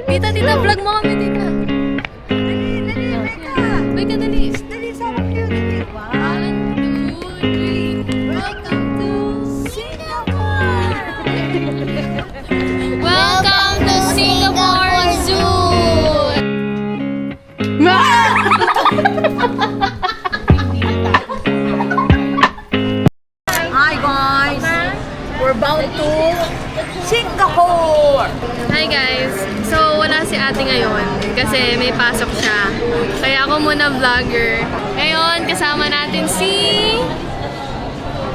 Tita, tita, vlog mo kami, tita. Beka, dali. Dali, sarap yun. Dali. 1, 2, 3. Welcome to Singapore! Welcome to Singapore Zoo! Hi guys! We're bound to Singapore! Hi guys! So, wala si ate ngayon kasi may pasok siya. Kaya ako muna vlogger. Ngayon, kasama natin si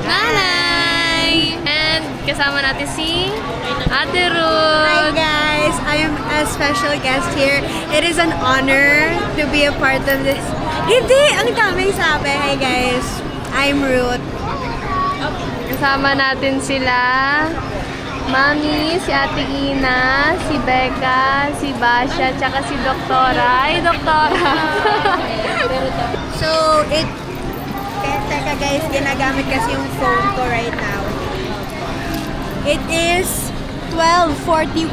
Nanay! And kasama natin si Ate Hi Ruth! guys! I am a special guest here. It is an honor to be a part of this. Hindi! Ang daming sabi. Hi guys! I'm Ruth. Kasama natin sila Mami, si Ate Ina, si Becca, si Basha, tsaka si Doktora. Ay, Doktora! So, teka guys, ginagamit kasi yung phone ko right now. It is 12:41.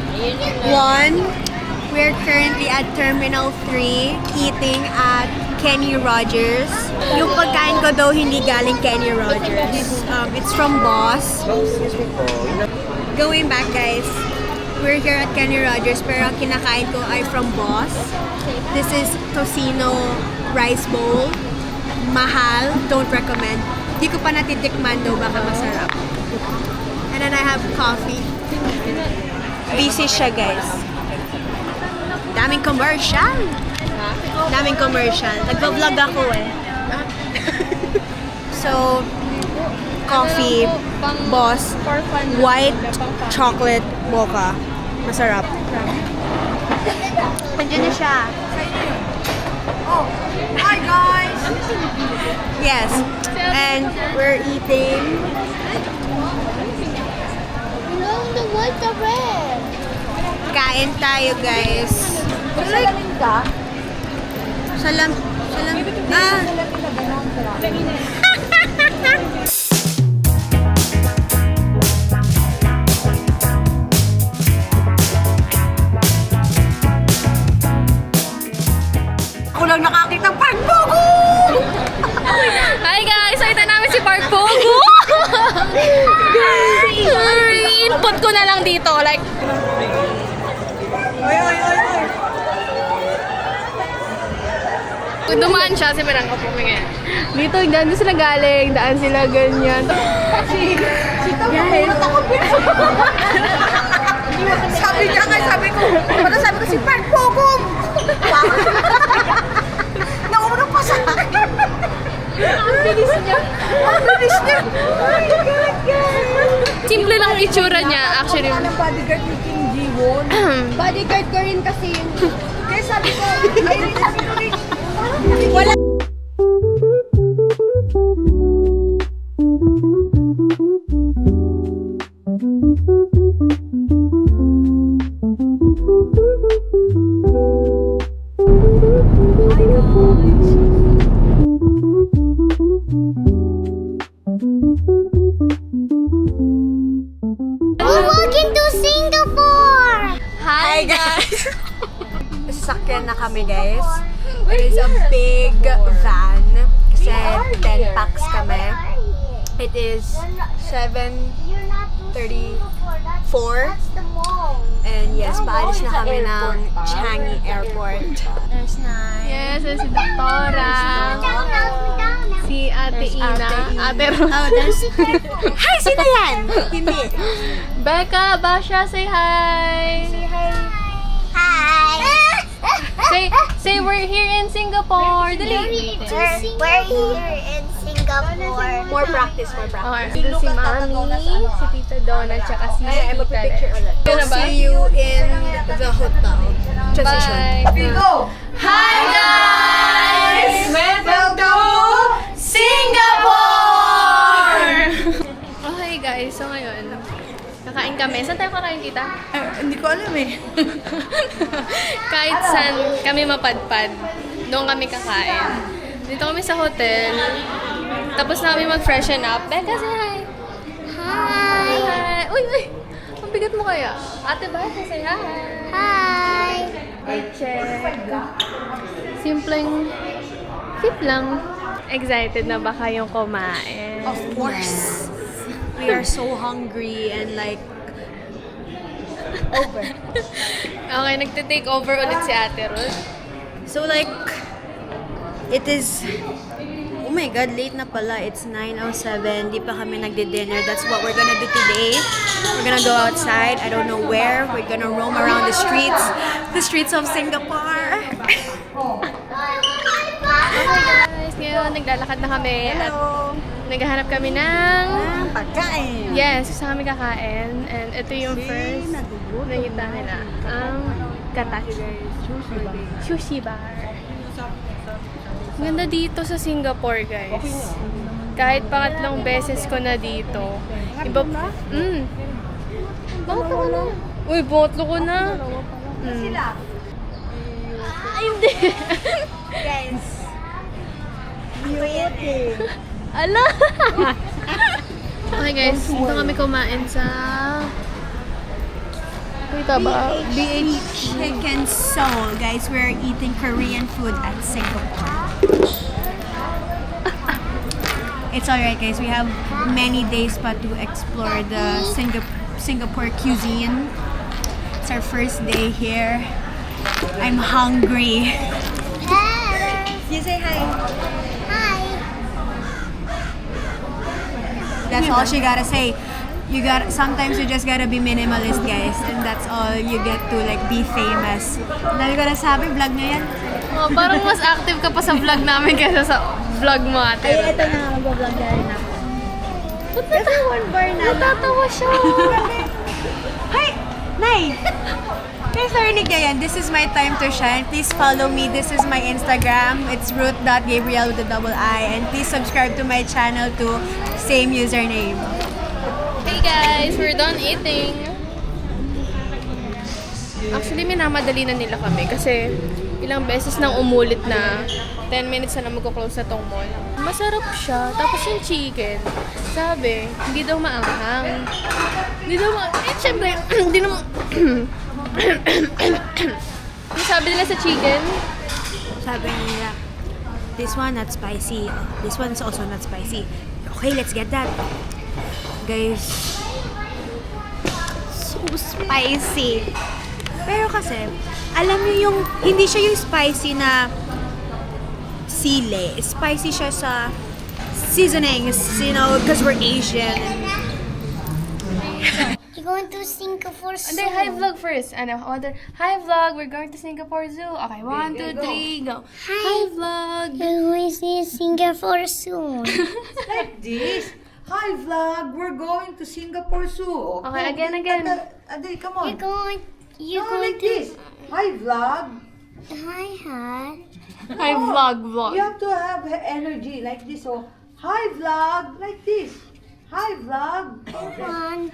We're currently at Terminal 3 eating at Kenny Rogers. Yung pagkain ko daw hindi galing Kenny Rogers. It's from Boss. Going back guys, we're here at Kenny Rogers pero ang kinakain ko ay from Boss. This is tocino rice bowl. Mahal, don't recommend. Di ko pa natitikman daw, baka masarap. And then I have coffee. Busy siya guys. Daming commercial. Daming commercial. Nagpa-vlog ako eh. So, coffee, Boss, white chocolate mocha. Masarap. Nandiyan na siya. Oh, hi guys! Yes, and we're eating. What's the red? Kain tayo guys. Salamin ka? Salam. Ah! Ako lang nakakita ng Park Pogo! Hi guys! Nakita namin si Park Pogo! I-input ko na lang dito. Like, Oy, oy, oy, oy! kung dumaan siya, si Mirang ko pumingin. Dito, dyan sila galing. Daan sila ganyan. Sabi niya nga, sabi ko si Park Pogo! Naunang pa sa akin! Ang bilis niya. Ang bilis niya! Oh my God, guys! Simple lang itsura niya. Actually, Ang bodyguard ni King Ji-won. Bodyguard ko rin kasi yun. Kaya sabi ko, ayun, sabi ko rin, wala. We're walking to Singapore! hi guys! Sasakyan na kami guys. It is a big van. Kasi 10 packs kami. It is 7:34. And yes, paalis na kami ng Changi Airport. There's Nai. Yes, si Doktora. Si Ate Ina. Ate Ruth. Oh, there's... Hi! Sino yan? Hindi. Becca, Basha, say hi! Hi! Say we're here in Singapore. Dali. We're here in Singapore. More practice. Okay. Dito si Mami, si Tita Donna, tsaka si Ay, Tita magpipicture Les. ulit. Yun na ba? See you in the hotel. Transition. Bye! Hi guys! Welcome to Singapore! Okay guys, so ngayon, kakain kami. Saan tayo kakain, tita? Hindi ko alam eh. Kahit saan kami mapadpad, doon kami kakain. Dito kami sa hotel. Tapos namin mag-freshen up. Becca, say hi! Hi! Hi! Uy! Uy! Ang bigat mo kaya? Ate ba? Say hi! Hi! Check. Simpleng fit lang. Excited na ba kayong kumain? Of course. We are so hungry and like Okay, nagte-take over ulit si Ate Ruth. so like it is oh my god, late na pala. It's 9:07. Di pa kami nagdi-dinner. That's what we're gonna do today. We're gonna go outside. I don't know where. We're gonna roam around the streets of Singapore. Guys, ngayon naglalakad na kami at naghahanap kami ng Pagkain. yes, gusto kami kakain. And ito yung first nakita nila. Ang Katachi. Sushi bar. Ganda dito sa Singapore, guys. Kahit pangatlong beses ko na dito. Iba pa? Pangatlo ko na. Uy, pangatlo ko na. Hindi. Guys. Beauty. Ala! Okay guys, dito kami kumain sa... Kita ba? BH. Chicken Seoul. Guys, we're eating Korean food at Singapore. It's alright guys, we have many days pa to explore the Singapore cuisine. It's our first day here. I'm hungry. Hey! You say hi. Hi! That's all she gotta say. Sometimes you just gotta be minimalist, guys, and that's all you get to like be famous. Dahil ko na sabi, vlog na yan. Oh, parang mas active ka pa sa vlog namin kaysa sa vlog mo, Ate Ruth. Ito na, mag-vlog na rin ako. Kasi one bar na. Natatawa siya. Hi! Nay! Guys, narinig niya yan. This is my time to shine. Please follow me. This is my Instagram. It's ruth.gabriel with a double I. And please subscribe to my channel too. Same username. Hey guys, we're done eating. Actually, minamadali na nila kami kasi ilang beses nang umulit na 10 minutes na magko-close na tong mall. Masarap siya. Tapos yung chicken, sabi, hindi daw maanghang. Hindi daw syempre, hindi naman... Ano sabi nila sa chicken? Sabi nila, this one not spicy. This one's also not spicy. Okay, let's get that. Guys, so spicy. Pero kasi, alam niyo yung, hindi siya yung spicy na sili. Spicy siya sa seasonings, you know, because we're Asian. You're going to Singapore soon. Hindi, hi vlog first. Ano, order. Hi vlog, we're going to Singapore Zoo. Okay, 1, 2, 3, go. Hi vlog. You're going to see Singapore soon. Like this. Hi vlog, we're going to Singapore Zoo. Okay, again. Adel, come on. You're No, going like this. Hi vlog. Hi, hi. Hi vlog. You have to have energy like this. So, hi vlog, like this. Hi vlog. One.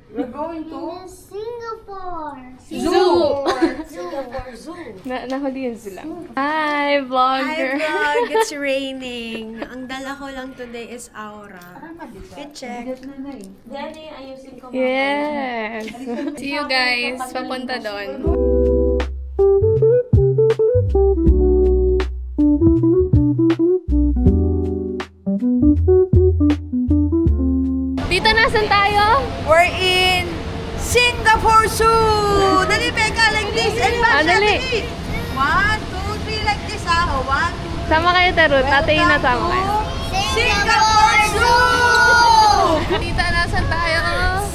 We're going to Singapore. Zoo. Singapore Zoo. Nahulihan sila. Hi vlogger. Hi vlog, it's raining. Ang dala ko lang today is aura. Fit check. Yes. See you guys. Papunta doon. Dito, nasan tayo? We're in Singapore Zoo. Dali, Becca, like this. And Ah, dali. 1, 2, 3, like this. Oh, 1, 2, 3. Sama kayo, Tarot. Ate Ina, sama kayo. Singapore Zoo! Dito, nasan tayo?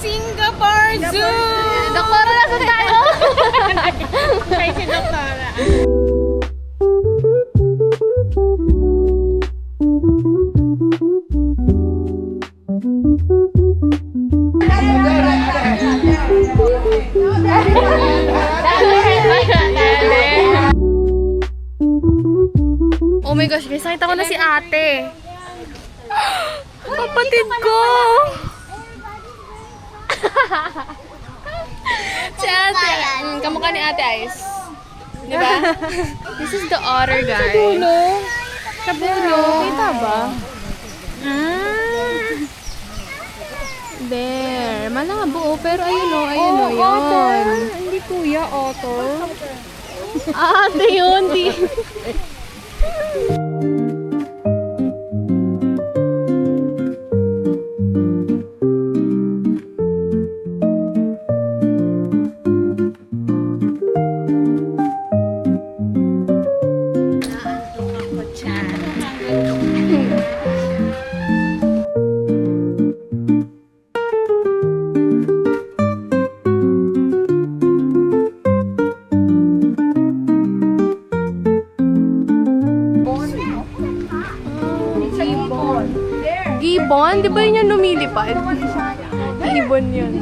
Singapore Zoo! Doktora, nasan tayo? Kay si Doktora. Oh my gosh, guys, nakita ko na si ate. Kapatid ko! Si ate. Kamukha ni ate Ice. Diba? This is the otter, guys. Sa dulo. Sa dulo. Kita ba? There. Malabo, pero ayun o, yun. Hindi kuya, otter. Ate yun, di. Gibbon? Di ba yun yung lumilipad? Gibbon yun.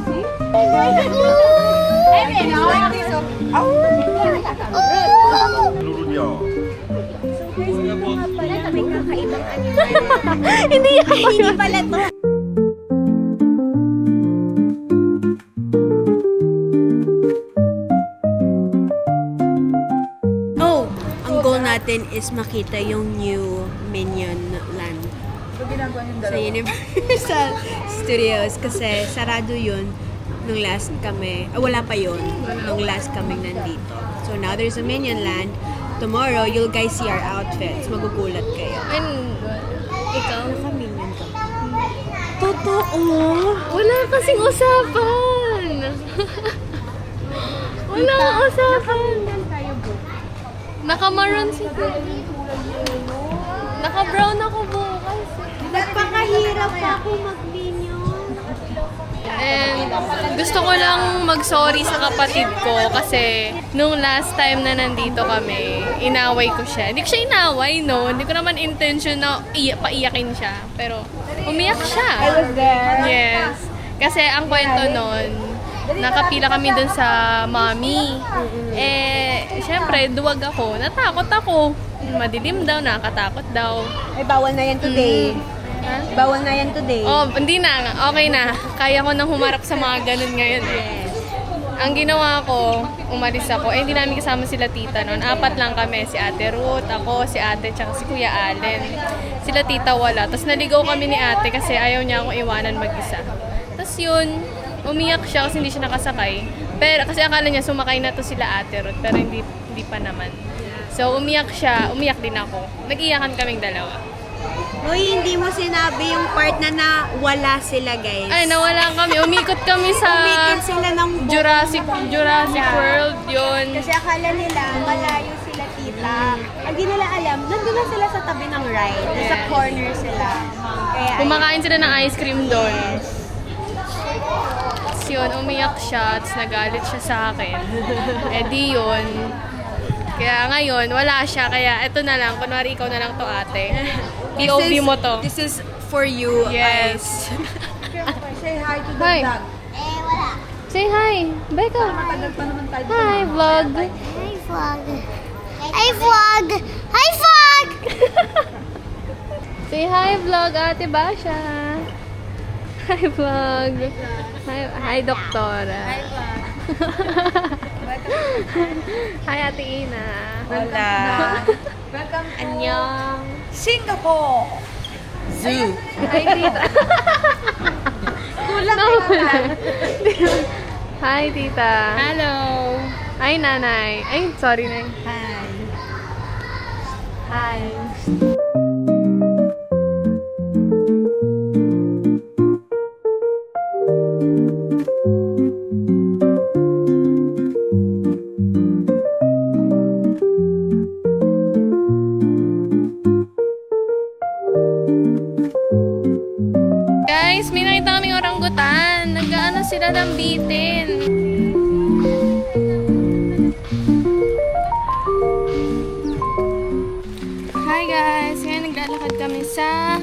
Hindi yan. Hindi pala to. Oh, ang goal natin is makita yung new Minion Land sa Universal Studios kasi sarado yun nung last kami, wala pa yun nung last kaming nandito. So now there's a Minion Land. Tomorrow, you'll guys see our outfits. Magugulat kayo. And, ikaw? Naka-Minion ka. Totoo! Wala kasing usapan. Wala kang usapan. Naka-maroon si Naka-brown ako bukas. Nagpakahirap pa ako mag-Minion. And gusto ko lang mag-sorry sa kapatid ko kasi nung last time na nandito kami, inaway ko siya. Hindi ko siya inaway, no? Hindi ko naman intention na paiyakin siya. Pero umiyak siya. I was there. Yes. Kasi ang kwento nun, nakapila kami dun sa mommy. Eh, syempre, duwag ako. Natakot ako. Madilim daw, nakatakot daw. Ay, bawal na yan today. Ha? Bawal na yan today. Oh, hindi na. Okay na. Kaya ko nang humarap sa mga ganun ngayon. Yes. Ang ginawa ko, umalis ako. Eh, hindi namin kasama sila tita noon. 4 lang kami. Si Ate Ruth, ako, si Ate, tsaka si Kuya Allen. Sila tita wala. Tapos naligaw kami ni Ate kasi ayaw niya akong iwanan mag-isa. Tapos yun, umiyak siya kasi hindi siya nakasakay. Pero kasi akala niya sumakay na to sila Ate Ruth, pero hindi pa naman. So umiyak siya, umiyak din ako. Nag-iyakan kaming dalawa. Uy, hindi mo sinabi yung part na wala sila, guys. Ay, nawala kami. Umikot kami sa Umikot sila ng Jurassic World, yun. Kasi akala nila malayo sila tita. Ang di nila alam, nandun na sila sa tabi ng ride. Nasa Yes. corner sila. Kaya Kumakain sila ng ice cream doon. Tapos yun, umiyak siya, tapos nagalit siya sa akin. Eh di yun. Kaya ngayon, wala siya. Kaya eto na lang, kunwari ikaw na lang to ate. POV mo to. This is for you, Yes. Say hi to the Hi. vlog. Say hi. Becca. Matagal pa naman tayo. Hi, vlog. Hi, vlog. Hi, vlog. Hi, vlog. Say hi, vlog, Ate Basha. Hi, vlog. Hi, Doktora. Hi, vlog. Hi, Ate Ina. Hola. Welcome to Annyeong. Singapore. Zoo. Hi, Tita. Kulang Hi, Tita. Hello. Hi, Nanay. Ay, sorry, Nay. Hi. Hi. Guys, may nakita kaming oranggutan. Nag-ano sila ng bitin. Hi guys! Ngayon naglalakad kami sa...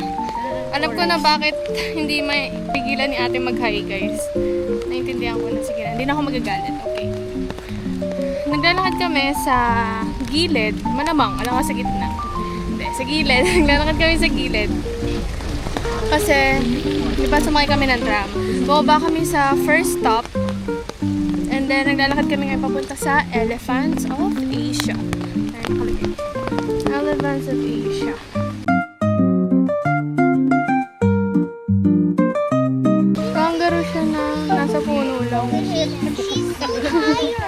Alam ko na bakit hindi may pigilan ni ate mag-hi guys. Naintindihan ko na. Sige na, hindi na ako magagalit. Okay. Naglalakad kami sa gilid. Malamang, alam ko sa gitna. Hindi, sa gilid. Naglalakad kami sa gilid. Kasi, di ba sumakay kami ng tram? Bumaba kami sa first stop. And then, naglalakad kami ngayon papunta sa Elephants of Asia. Ayan, nakalagay. Elephants of Asia. Ang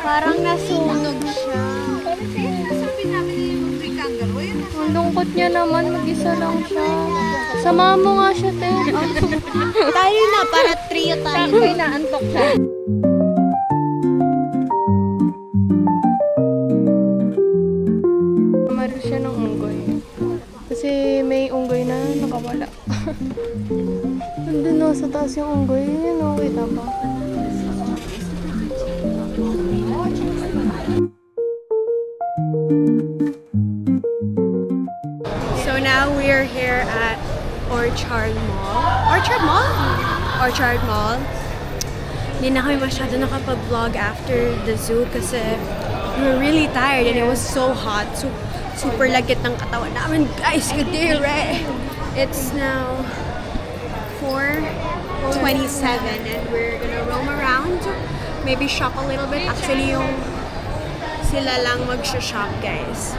Parang nasunog siya. Sabi namin yung free kangaroo, yun. Ang lungkot niya naman, mag-isa lang siya. Sama mo nga siya, te. Tayo na, para trio tayo. Ay, naantok siya. Maril siya ng unggoy. Kasi may unggoy na nakawala. Nandun na sa taas yung unggoy. Yun o, kita ba? So now we're here at Orchard Mall. Orchard Mall? Orchard Mall. Hindi na kami masyado nakapag-vlog after the zoo kasi we were really tired and it was so hot. So, super lagit ng katawan namin. Guys, kadire! It's now 4:27 and we're gonna roam around. Maybe shop a little bit. Actually, yung sila lang mag-shop, guys.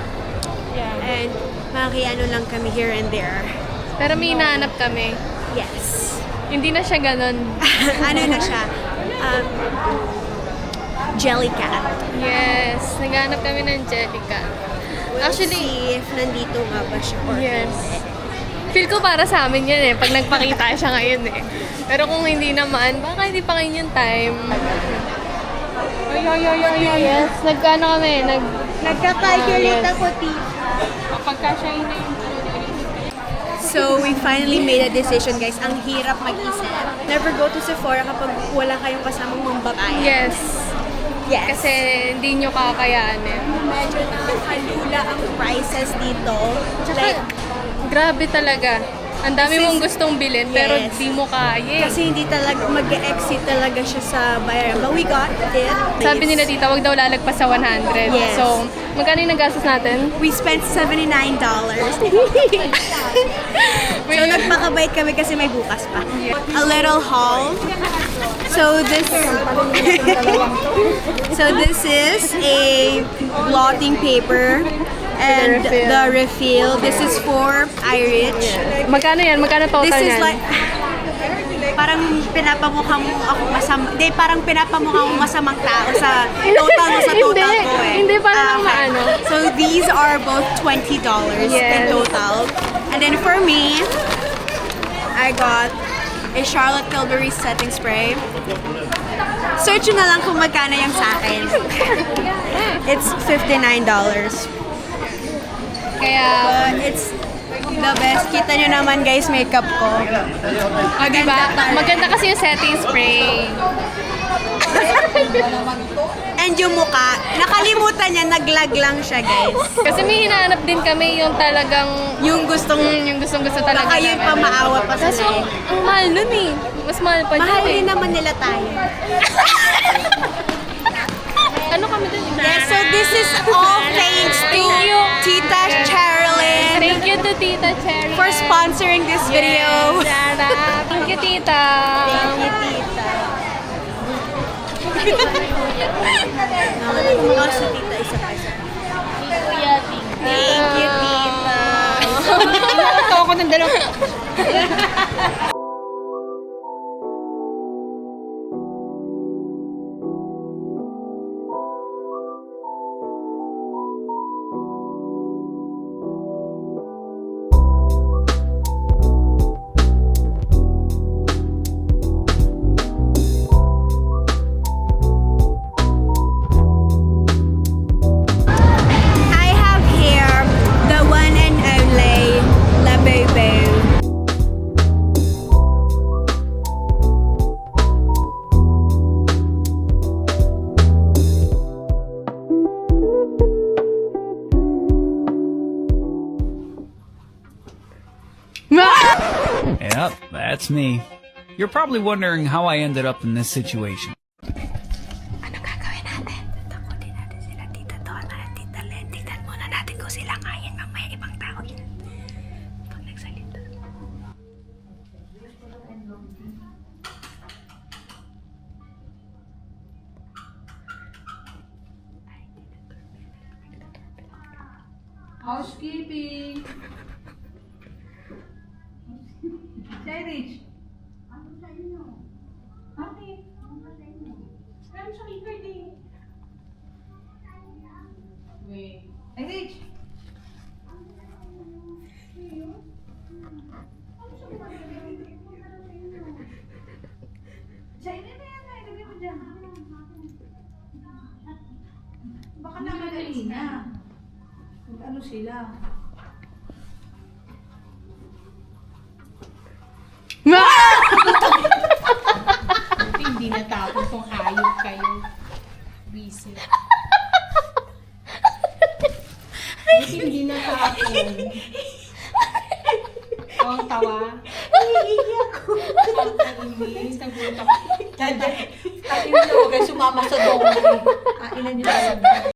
Yeah. And makiano lang kami here and there. Pero may hinahanap kami. Yes. Hindi na siya ganun. Ano na siya? Jellycat. Yes, naghanap kami ng Jellica. We'll Actually, see if nandito nga ba siya or yes. hindi. Feel ko para sa amin yan eh, pag nagpakita siya ngayon eh. Pero kung hindi naman, baka hindi pa ngayon yung time. Yes, nagkano kami, Nagka-calculate Yes. ako, tita. Kapagka siya hindi So, we finally made a decision, guys. Ang hirap mag-isip. Never go to Sephora kapag wala kayong kasamang mambabae. Yes, Yes. kasi hindi nyo kakayanin. medyo nakakalula ang prices dito. Like, Grabe talaga. Ang dami This is- mong gustong bilhin, pero Yes. di mo kaya. kasi hindi talaga mag-exit talaga siya sa bayaran. But we got it. Sabi nila dito, wag daw lalagpas sa 100. Yes. So, magkano yung nagastos natin? We spent $79. So, nagpakabait kami kasi may bukas pa. A little haul. So, this is a blotting paper and the refill. This is for Irich. Magkano yan? Magkano total This is yan? like parang pinapamukha mo ako masama. Hindi, parang pinapamukha mo masamang tao sa total mo sa total Hindi. ko eh. Hindi, parang Okay. maano. So these are both $20 in Yes. total. And then for me, I got a Charlotte Tilbury setting spray. Search nyo na lang kung magkano yung sa akin. It's $59. Kaya, But it's the best. Kita nyo naman guys, makeup ko. diba? Maganda kasi yung setting spray. And yung mukha, nakalimutan niya, naglag lang siya guys. Kasi may hinahanap din kami yung talagang, Yung gustong, yung gustong-gusto talaga. baka yun pa maawa pa sa Kaso, ang mahal nun eh. Mas mahal pa Mahal dyan din eh. naman nila tayo. Ano kami dun? Yes, so this is all thanks to Thank you. Tita Cherilyn Thank you to Tita Cherry. for sponsoring this video. Thank you, Tita. Thank you, Tita. Mga sa Tita, isa pa, isa pa. Thank you, Tita. Ito ako ng dalawa. I have here the one and only La Bobo. Yep, that's me. You're probably wondering how I ended up in this situation. Ano gagawin natin? Takutin natin sila, Tita Donna at Tita Len. Tignan muna natin kung sila nga yan. Mamaya ibang tao yan. Pag nagsalita. Housekeeping. Say, Rich. Baka namadali na. Ano sila? Hindi natapos kung hayop kayo. Busy. Hindi natapos. Ang tawa. Naiiyak ko. Ang inis. Nagulat ako. At yun na huwag sumama sa dome. Ilan yung